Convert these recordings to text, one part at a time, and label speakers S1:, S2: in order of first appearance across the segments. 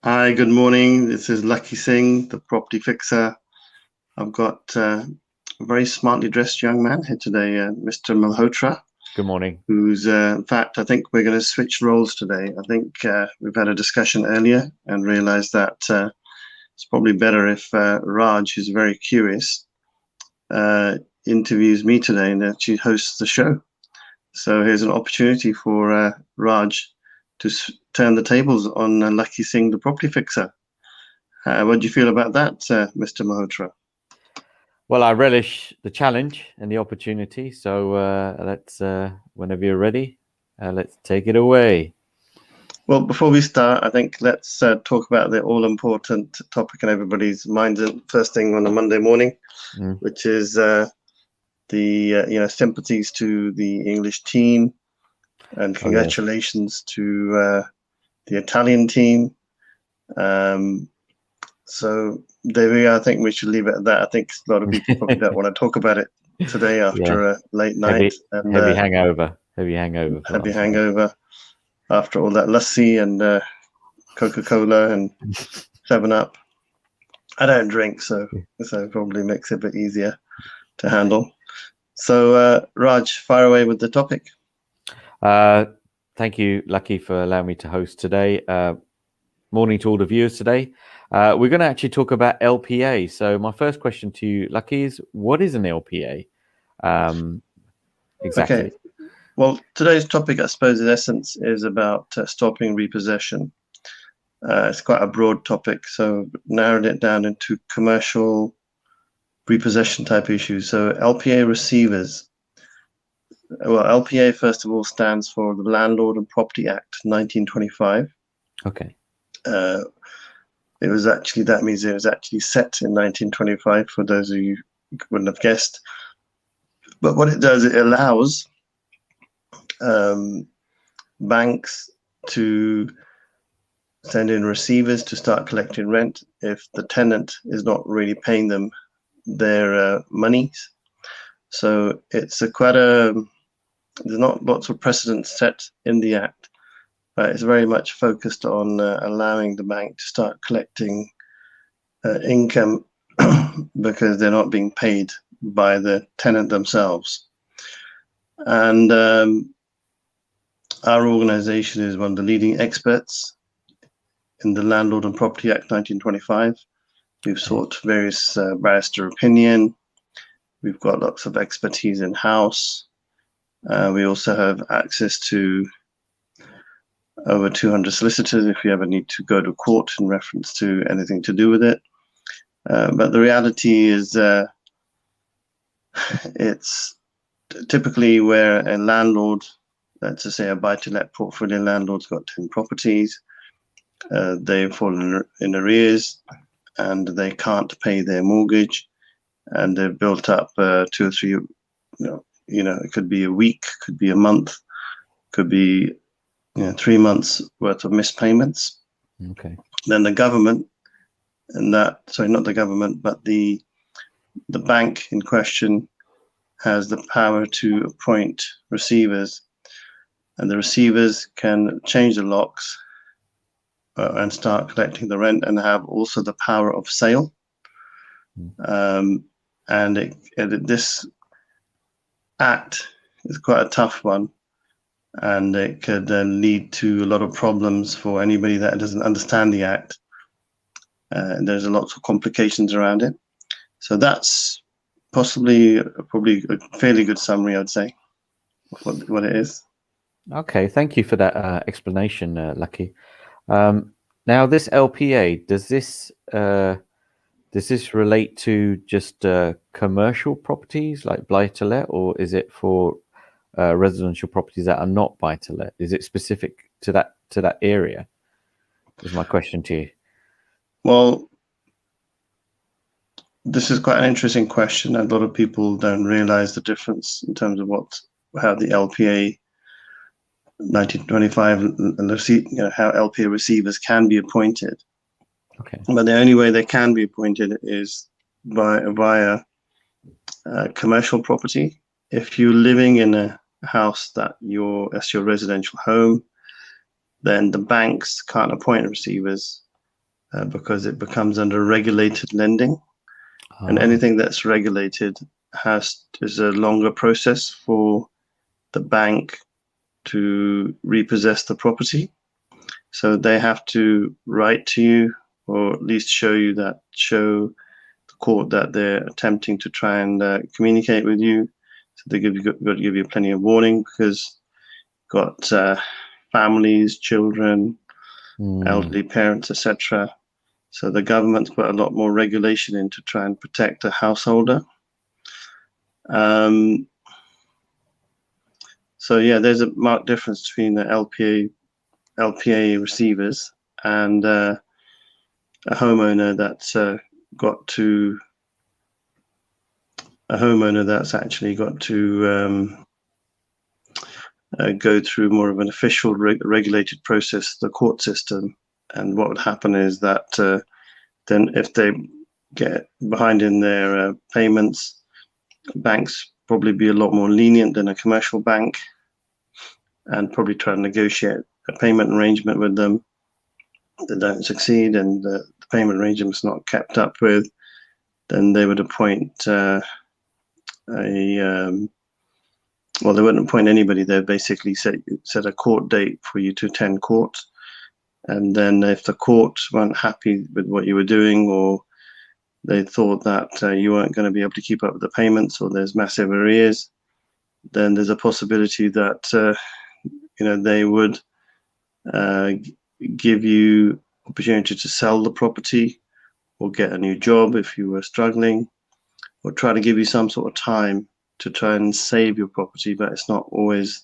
S1: Hi, good morning. This is Lakhi Singh, the property fixer. I've got a very smartly dressed young man here today, Mr. Malhotra,
S2: Good morning.
S1: who's, in fact, I think we're going to switch roles today. I think we've had a discussion earlier and realized that it's probably better if Raj, who's very curious, interviews me today and actually hosts the show. So here's an opportunity for Raj to turn the tables on Lakhi Singh, the property fixer. What do you feel about that, Mr. Malhotra?
S2: Well, I relish the challenge and the opportunity. So whenever you're ready, let's take it away.
S1: Well, before we start, I think let's talk about the all-important topic in everybody's minds first thing on a Monday morning, which is the sympathies to the English team and congratulations to the Italian team. So there we are. I think we should leave it at that. I think a lot of people probably don't want to talk about it today after a late night and
S2: heavy hangover. Heavy hangover
S1: after all that lassi and Coca-Cola and 7-Up. I don't drink, so probably makes it a bit easier to handle. So Raj, fire away with the topic.
S2: Thank you, Lakhi, for allowing me to host today. Morning to all the viewers today. We're going to actually talk about LPA. So my first question to you, Lakhi, is what is an LPA? Exactly.
S1: Okay. Well, today's topic, I suppose, in essence, is about stopping repossession. It's quite a broad topic, so narrowed it down into commercial repossession type issues. So LPA receivers. Well, LPA, first of all, stands for the Landlord and Property Act, 1925.
S2: Okay.
S1: It was actually, that means it was actually set in 1925, for those of you who wouldn't have guessed. But what it does, it allows banks to send in receivers to start collecting rent if the tenant is not really paying them their monies. So it's there's not lots of precedents set in the Act, but it's very much focused on allowing the bank to start collecting income because they're not being paid by the tenant themselves. And our organization is one of the leading experts in the Landlord and Property Act 1925. We've sought various barrister opinion. We've got lots of expertise in-house. We also have access to over 200 solicitors if you ever need to go to court in reference to anything to do with it. But the reality is it's typically where a landlord, let's just say a buy-to-let portfolio landlord's got 10 properties, they fall in arrears and they can't pay their mortgage, and they've built up 2 or 3, it could be a week, could be a month, could be 3 months worth of missed payments.
S2: Okay.
S1: Then the government, not the government, but the bank in question has the power to appoint receivers, and the receivers can change the locks and start collecting the rent, and have also the power of sale. And this act is quite a tough one, and it could lead to a lot of problems for anybody that doesn't understand the act. There's lots of complications around it. So that's probably a fairly good summary, I'd say, of what it is.
S2: Okay, thank you for that explanation, Lakhi. Now, this LPA, does this relate to just commercial properties like buy-to-let, or is it for residential properties that are not buy-to-let? Is it specific to that area? Is my question to you.
S1: Well, this is quite an interesting question. A lot of people don't realize the difference in terms of how the LPA 1925, how LPA receivers can be appointed.
S2: Okay.
S1: But the only way they can be appointed is via commercial property. If you're living in a house that's your residential home, then the banks can't appoint receivers because it becomes under regulated lending, and anything that's regulated is a longer process for the bank to repossess the property. So they have to write to you, or at least show the court that they're attempting to try and communicate with you. So they got to give you plenty of warning, because got families, children, elderly parents, etc. So the government's put a lot more regulation in to try and protect the householder. So yeah, there's a marked difference between the LPA receivers and a homeowner that's actually got to go through more of an official regulated process, the court system. And what would happen is that then if they get behind in their payments, banks probably be a lot more lenient than a commercial bank, and probably try to negotiate a payment arrangement with them. They don't succeed, and the payment arrangement is not kept up with, then they would appoint they wouldn't appoint anybody. They'd basically set a court date for you to attend court. And then if the court weren't happy with what you were doing, or they thought that you weren't going to be able to keep up with the payments, or there's massive arrears, then there's a possibility that they would give you opportunity to sell the property, or get a new job if you were struggling, or try to give you some sort of time to try and save your property. But it's not always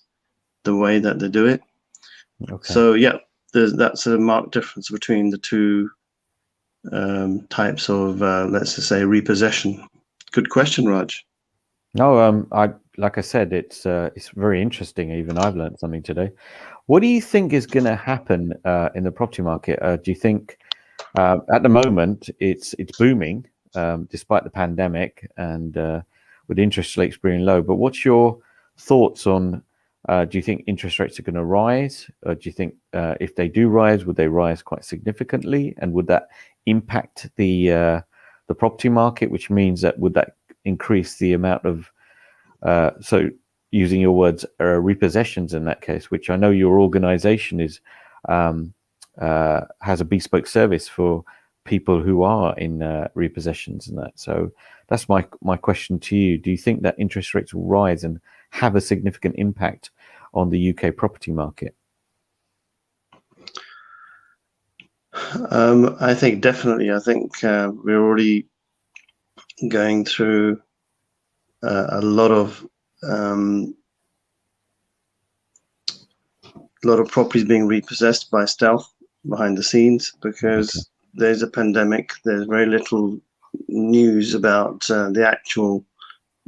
S1: the way that they do it. Okay. So yeah, that's a marked difference between the two types of, let's just say, repossession. Good question, Raj.
S2: No, like I said, it's very interesting. Even I've learned something today. What do you think is going to happen in the property market? Do you think at the moment it's booming despite the pandemic and with interest rates being low? But what's your thoughts on? Do you think interest rates are going to rise? Do you think if they do rise, would they rise quite significantly, and would that impact the property market? Which means that would that increase the amount of so using your words, repossessions in that case, which I know your organization is has a bespoke service for people who are in repossessions and that. So that's my question to you. Do you think that interest rates will rise and have a significant impact on the UK property market?
S1: I think definitely. I think we're already going through a lot of properties being repossessed by stealth behind the scenes, because there's a pandemic. There's very little news about the actual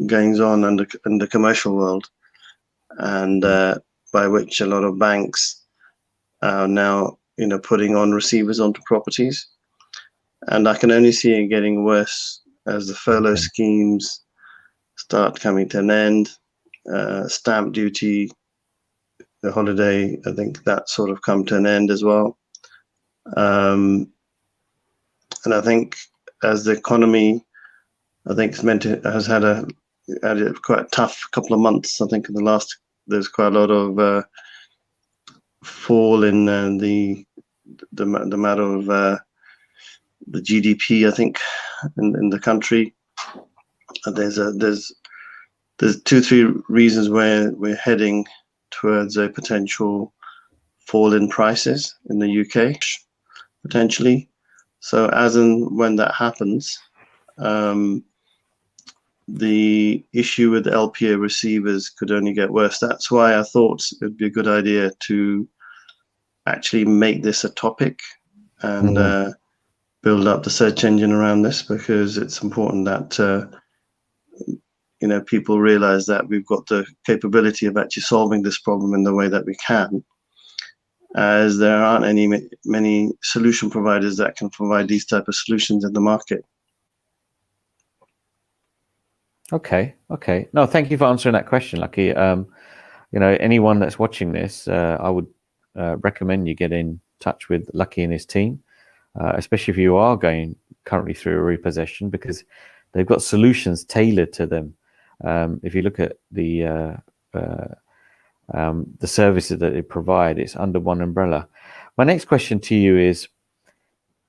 S1: goings on in the commercial world, and by which a lot of banks are now putting on receivers onto properties. And I can only see it getting worse as the furlough schemes start coming to an end. Stamp duty, the holiday, I think that sort of come to an end as well. And I think as the economy, I think has had a quite tough couple of months. I think in the last, there's quite a lot of fall in the matter of the GDP, I think, in the country. There's 2-3 reasons where we're heading towards a potential fall in prices in the UK, potentially. So as and when that happens, the issue with LPA receivers could only get worse. That's why I thought it'd be a good idea to actually make this a topic and build up the search engine around this, because it's important that people realize that we've got the capability of actually solving this problem in the way that we can, as there aren't many solution providers that can provide these type of solutions in the market.
S2: Okay. No, thank you for answering that question, Lakhi. Anyone that's watching this, I would recommend you get in touch with Lakhi and his team. especially if you are going currently through a repossession, because they've got solutions tailored to them. If you look at the services that they provide, it's under one umbrella. My next question to you is,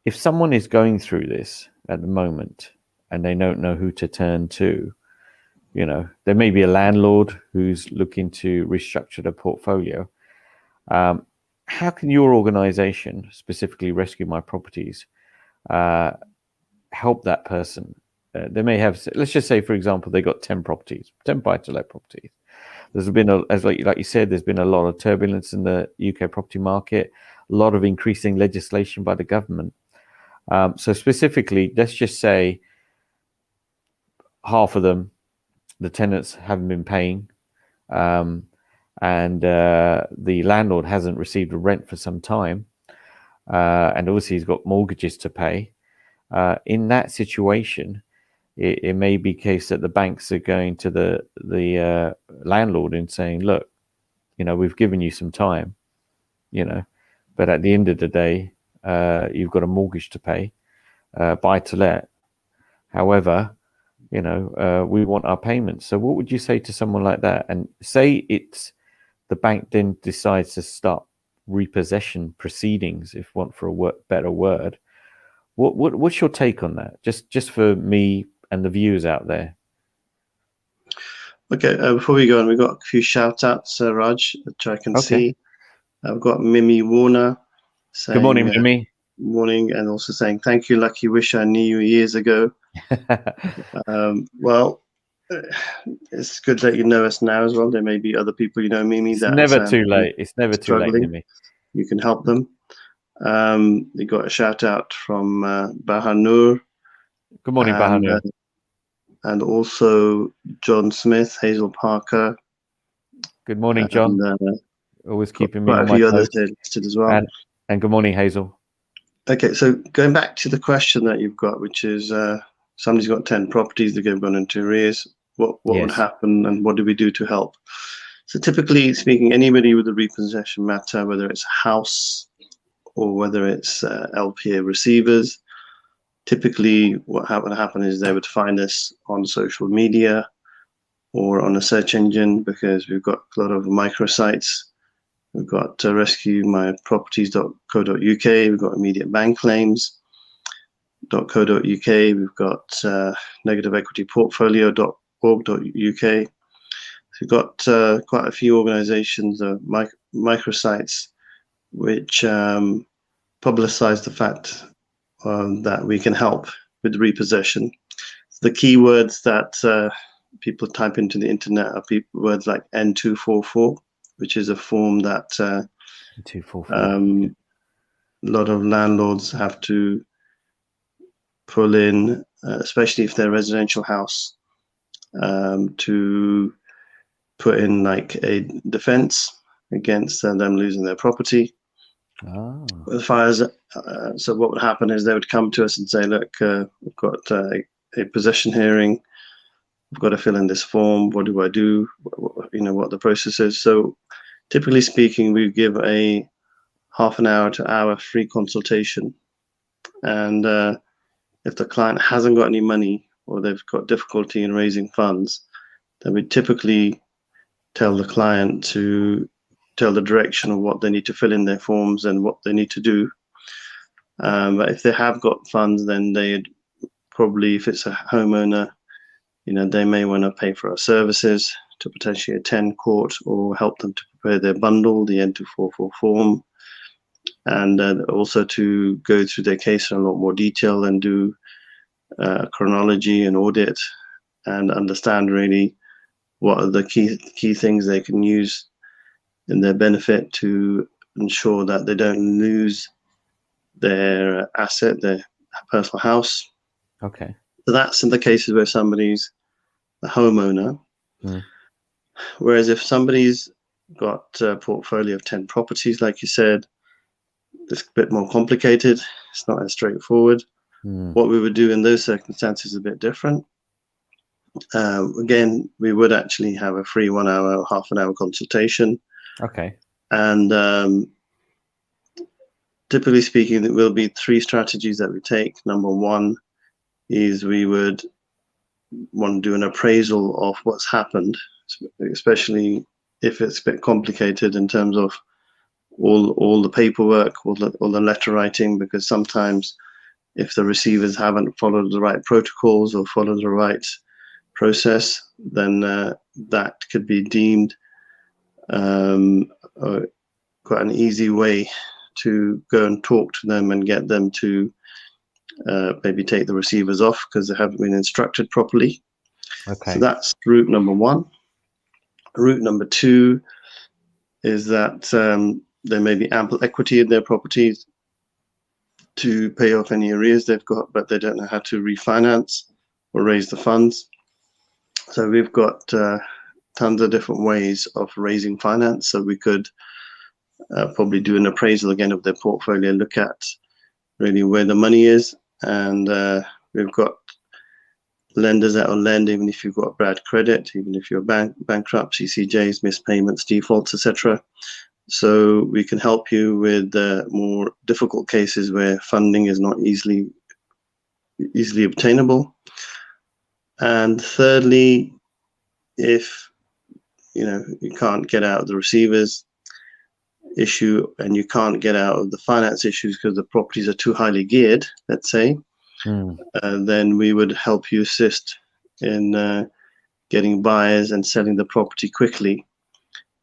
S2: if someone is going through this at the moment and they don't know who to turn to, there may be a landlord who's looking to restructure their portfolio. How can your organization, specifically Rescue My Properties, help that person? They may have, let's just say, for example, they got 10 properties, 10 buy-to-let properties. There's been, as like you said, there's been a lot of turbulence in the UK property market, a lot of increasing legislation by the government. So specifically, let's just say half of them, the tenants haven't been paying, and the landlord hasn't received a rent for some time, and obviously he's got mortgages to pay. In that situation, it may be the case that the banks are going to the landlord and saying, look, we've given you some time, but at the end of the day, you've got a mortgage to pay, buy to let. However, we want our payments. So what would you say to someone like that? And say it's the bank then decides to start repossession proceedings, if want for a better word. What's your take on that? Just for me and the viewers out there.
S1: Okay, before we go on, we've got a few shout-outs, Raj, which I can see. I've got Mimi Warner saying,
S2: good morning, Mimi.
S1: Morning, and also saying, thank you, Lakhi, wish I knew you years ago. Well, it's good that you know us now as well. There may be other people Mimi.
S2: It's never too late. It's never too late, Mimi.
S1: You can help them. You got a shout out from Bahanur.
S2: Good morning, Bahanur.
S1: And also John Smith, Hazel Parker.
S2: Good morning, John. Always keeping me on my toes.
S1: Quite a few others here listed as well.
S2: And good morning, Hazel.
S1: Okay, so going back to the question that you've got, which is somebody's got 10 properties, they're going into arrears. What would happen, and what do we do to help? So typically speaking, anybody with a repossession matter, whether it's a house or whether it's LPA receivers, typically what would happen is they would find us on social media or on a search engine, because we've got a lot of microsites. We've got rescuemyproperties.co.uk, we've got immediate bank claims.co.uk, we've got negative equity portfolio.org.uk. So we've got quite a few organizations, microsites, which publicize the fact that we can help with repossession. The keywords that people type into the internet are words like N244, which is a form that a lot of landlords have to pull in, especially if they're a residential house, to put in like a defense against them losing their property. As far as so what would happen is they would come to us and say, look, we've got a possession hearing, we've got to fill in this form, what do I do, what the process is. So typically speaking, we give a half an hour to hour free consultation, and if the client hasn't got any money or they've got difficulty in raising funds, then we typically tell the client to tell the direction of what they need to fill in their forms and what they need to do. But if they have got funds, then they'd probably, if it's a homeowner, they may want to pay for our services to potentially attend court or help them to prepare their bundle, the N244 form, and also to go through their case in a lot more detail and do chronology and audit and understand really what are the key things they can use in their benefit to ensure that they don't lose their asset, their personal house.
S2: Okay.
S1: So that's in the cases where somebody's the homeowner. Whereas if somebody's got a portfolio of 10 properties, like you said, it's a bit more complicated. It's not as straightforward. What we would do in those circumstances is a bit different. Again, we would actually have a free 1 hour or half an hour consultation.
S2: Okay.
S1: And typically speaking, there will be 3 strategies that we take. Number 1 is we would want to do an appraisal of what's happened, especially if it's a bit complicated in terms of all the paperwork, all the letter writing, because sometimes if the receivers haven't followed the right protocols or followed the right process, then that could be deemed quite an easy way to go and talk to them and get them to maybe take the receivers off because they haven't been instructed properly.
S2: Okay.
S1: So that's route number 1. Route number 2 is that there may be ample equity in their properties to pay off any arrears they've got, but they don't know how to refinance or raise the funds. So we've got tons of different ways of raising finance. So we could probably do an appraisal again of their portfolio, look at really where the money is, and we've got lenders that will lend even if you've got bad credit, even if you're bankrupt, CCJs, missed payments, defaults, etc. So we can help you with more difficult cases where funding is not easily obtainable. And thirdly, if you can't get out of the receivers issue and you can't get out of the finance issues because the properties are too highly geared, let's say, then we would help you assist in getting buyers and selling the property quickly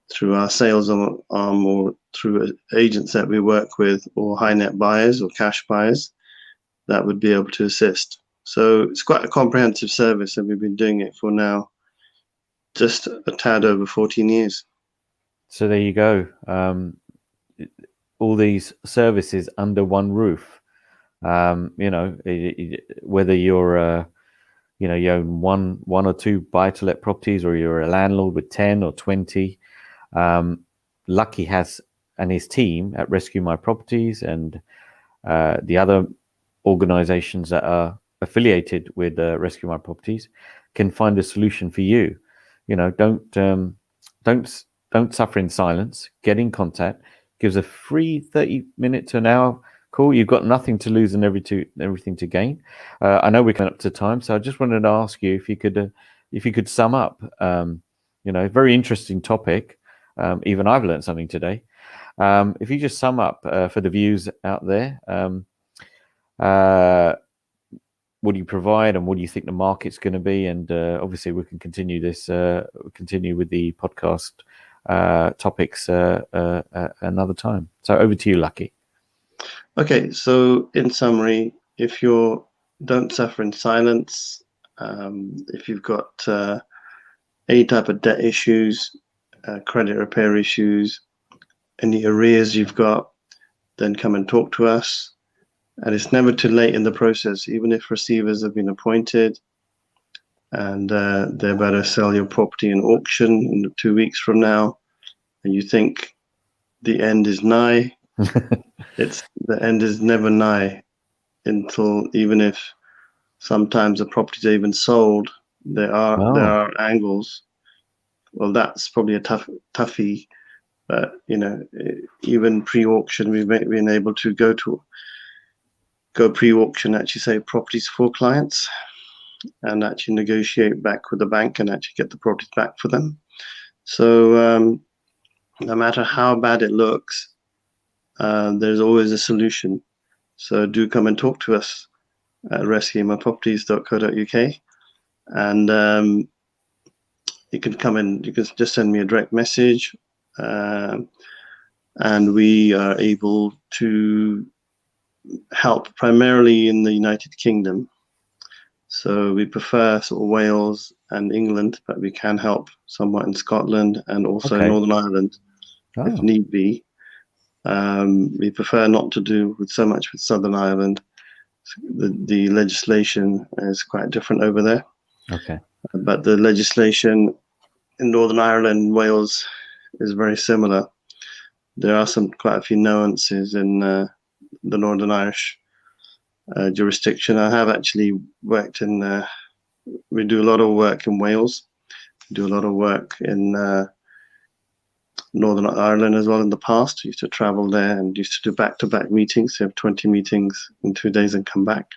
S1: through our sales arm or through agents that we work with, or high net buyers or cash buyers that would be able to assist. So it's quite a comprehensive service, and we've been doing it for now just a tad over 14 years.
S2: So there you go. All these services under one roof. Whether you're you own one or 2 buy-to-let properties, or you're a landlord with 10 or 20. Lakhi has, and his team at Rescue My Properties and the other organizations that are affiliated with Rescue My Properties can find a solution for you. Don't suffer in silence. Get in contact. Gives a free 30-minute to an hour call. You've got nothing to lose and everything to gain. I know we're coming up to time, so I just wanted to ask you if you could sum up. Very interesting topic. Even I've learned something today. If you just sum up for the views out there, what do you provide and what do you think the market's going to be? And obviously we can continue with the podcast topics another time. So over to you, Lakhi.
S1: Okay, so in summary, if you don't suffer in silence, if you've got any type of debt issues, credit repair issues, any arrears you've got, then come and talk to us. And it's never too late in the process, even if receivers have been appointed and they're about to sell your property in auction in 2 weeks from now, and you think the end is nigh. The end is never nigh until, even if sometimes the properties are even sold, there are angles. Well, that's probably a toughie, but even pre-auction, we've been able to go pre-auction, actually say properties for clients, and actually negotiate back with the bank and actually get the properties back for them. So no matter how bad it looks, there's always a solution. So do come and talk to us at rescuemyproperties.co.uk, and you can come in. You can just send me a direct message, and we are able to help primarily in the United Kingdom. So we prefer sort of Wales and England, but we can help somewhat in Scotland and also Northern Ireland if need be. We prefer not to do so much with Southern Ireland. The legislation is quite different over there. Okay. But the legislation in Northern Ireland and Wales is very similar. There are quite a few nuances in the Northern Irish jurisdiction. I have actually worked in, we do a lot of work in Wales, do a lot of work in Northern Ireland as well in the past. Used to travel there and used to do back-to-back meetings. So you have 20 meetings in 2 days and come back.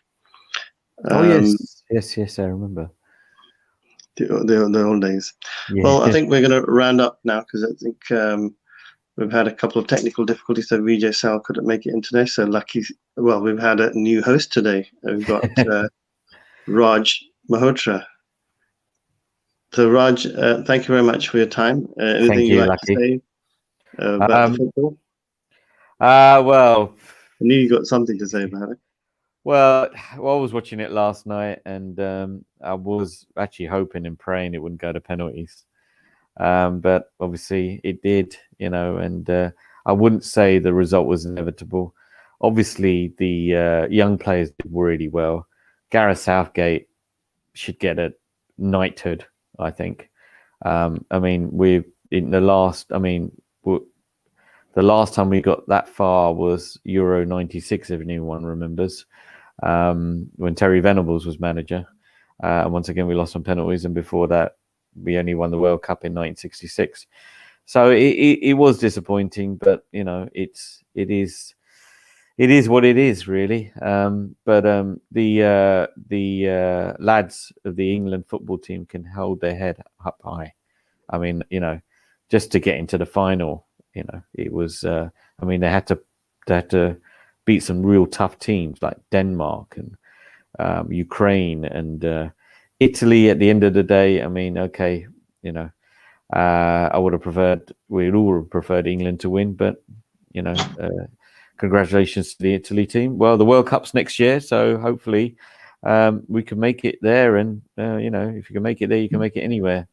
S2: Oh yes, yes, I remember.
S1: The old days.
S2: Yeah.
S1: Well, I think we're going to round up now because I think we've had a couple of technical difficulties. So Vijay Sal couldn't make it in today. So well, we've had a new host today. We've got Raj Malhotra. So Raj, thank you very much for your time. Anything
S2: Thank
S1: you'd
S2: you,
S1: like
S2: Lakhi.
S1: to say about the football?
S2: Well,
S1: I knew you got something to say about it.
S2: Well, I was watching it last night, and I was actually hoping and praying it wouldn't go to penalties. But obviously it did, and I wouldn't say the result was inevitable. Obviously, the young players did really well. Gareth Southgate should get a knighthood, I think. I mean, the last time we got that far was Euro '96, if anyone remembers, when Terry Venables was manager. And once again, we lost on penalties, and before that, we only won the World Cup in 1966. So it was disappointing, but it is what it is, really. But the lads of the England football team can hold their head up high. I mean, just to get into the final, it was. I mean, they had to beat some real tough teams like Denmark and Ukraine and Italy. At the end of the day, I mean, okay, I would have preferred. We'd all have preferred England to win, but congratulations to the Italy team. Well, the World Cup's next year, so hopefully we can make it there. And if you can make it there, you can make it anywhere,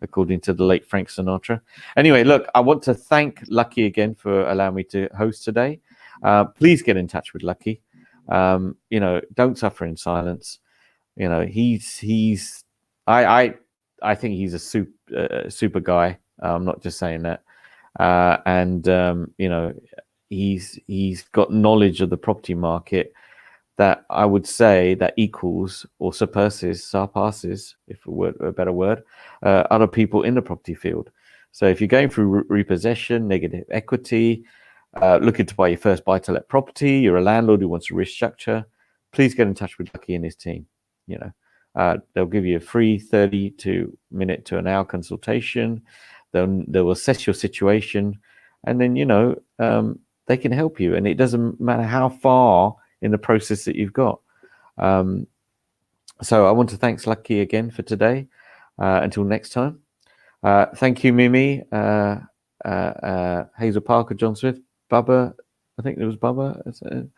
S2: according to the late Frank Sinatra. Anyway, look, I want to thank Lakhi again for allowing me to host today. Please get in touch with Lakhi. Don't suffer in silence. I think he's a super guy. I'm not just saying that. He's got knowledge of the property market that I would say that equals or surpasses, if a better word, other people in the property field. So if you're going through repossession, negative equity, looking to buy your first buy-to-let property, you're a landlord who wants to restructure, please get in touch with Lakhi and his team. They'll give you a free 30-minute to an hour consultation. They'll assess your situation, and then they can help you. And it doesn't matter how far in the process that you've got. So I want to thank Lakhi again for today. Until next time. Thank you, Mimi, Hazel Parker, John Smith, Bubba. I think there was Bubba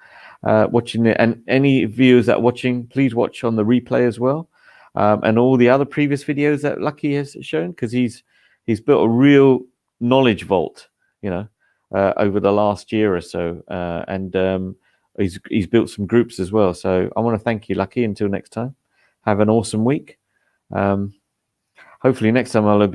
S2: watching it. And any viewers that are watching, please watch on the replay as well. And all the other previous videos that Lakhi has shown, because he's built a real knowledge vault, over the last year or so. And he's built some groups as well. So I want to thank you, Lakhi. Until next time, have an awesome week. Hopefully next time I'll be a